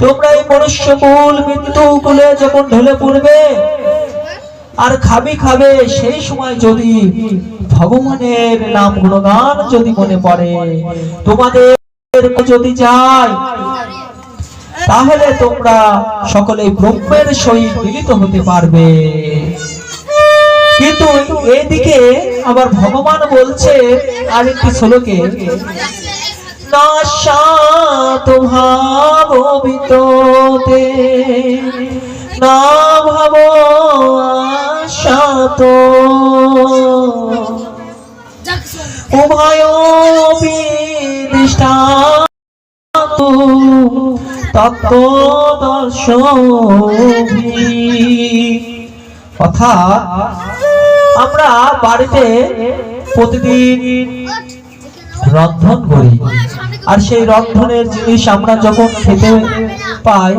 তোমরা এই মনুষ্য কুল মৃত্যু কুলে যখন ঢলে পড়বে আর খাবে সেই সময় যদি ভগবানের নাম গুণগান যদি মনে পড়ে, তোমাদের যদি যায়, তাহলে তোমরা সকলে ব্রহ্মের সহিত মিলিত হতে পারবে। কিন্তু এদিকে আবার ভগবান বলছে আরেকটি শ্লোকে, নাশাত ভাবিততে না ভাব আশাত উভয়োপি দৃষ্টান্তু তত্ত্বদর্শনী। অর্থাৎ আমরা বাড়িতে প্রতিদিন রন্ধন করি, আর সেই রন্ধনের জিনিস আমরা যখন খেতে পাই,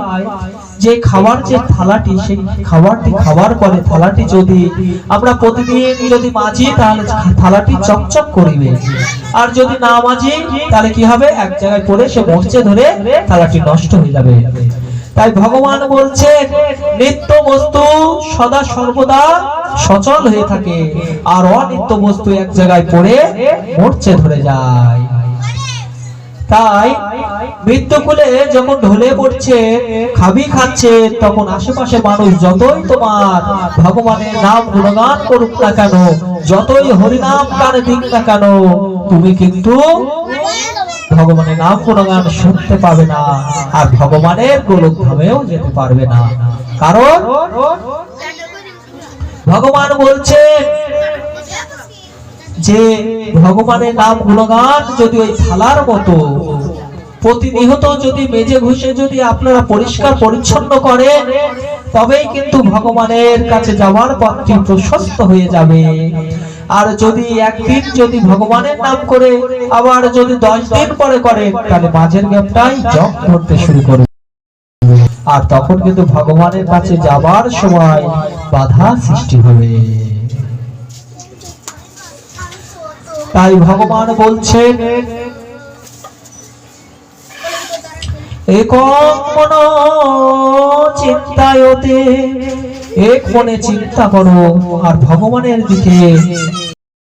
যে খাবার যে থালাটি, সেই খাবারটি খাবার পরে থালাটি যদি আমরা প্রতিদিন যদি মাজি, তাহলে থালাটি চকচক করিবে, আর যদি না মাজি তাহলে কি হবে, এক জায়গায় পড়ে সে মরচে ধরে থালাটি নষ্ট হয়ে যাবে। তাই ভগবান বলছে নিত্য বস্তু সদা সর্বদা সচল হয়ে থাকে, আর অনিত্য বস্তু এক জায়গায় পড়ে মরচে ধরে যায়। তাই মৃত্যুকুলে যখন ঢলে পড়ছে, খাচ্ছে, তখন আশেপাশে মানুষ যতই তোমার ভগবানের নাম গুণগান করুক না কেন, যতই হরিনাম কানে দিক না কেন, তুমি কিন্তু ভগবানের নাম গুণগান শুনতে পাবে না, আর ভগবানের গোলক ধামেও যেতে পারবে না। কারণ ভগবান বলছে যে ভগবানের নাম গুণগান যদি ওই থালার মতো প্রতিনিয়ত যদি মেজে ঘষে যদি আপনারা পরিষ্কার পরিচ্ছন্ন করেন, তবেই কিন্তু ভগবানের কাছে যাওয়ার পথটি প্রশস্ত হয়ে যাবে। আর যদি একদিন যদি ভগবানের নাম করে আবার যদি 10 দিন পরে করেন, তাহলে মাঝের গ্যাপটাই জং ধরতে শুরু করবে, আর তখন কিন্তু ভগবানের কাছে যাবার সময় বাধা সৃষ্টি হবে। তাই ভগবান বলছেন একম মন চিন্তায়তে, এক মনে চিন্তা করো আর ভগবানের দিকে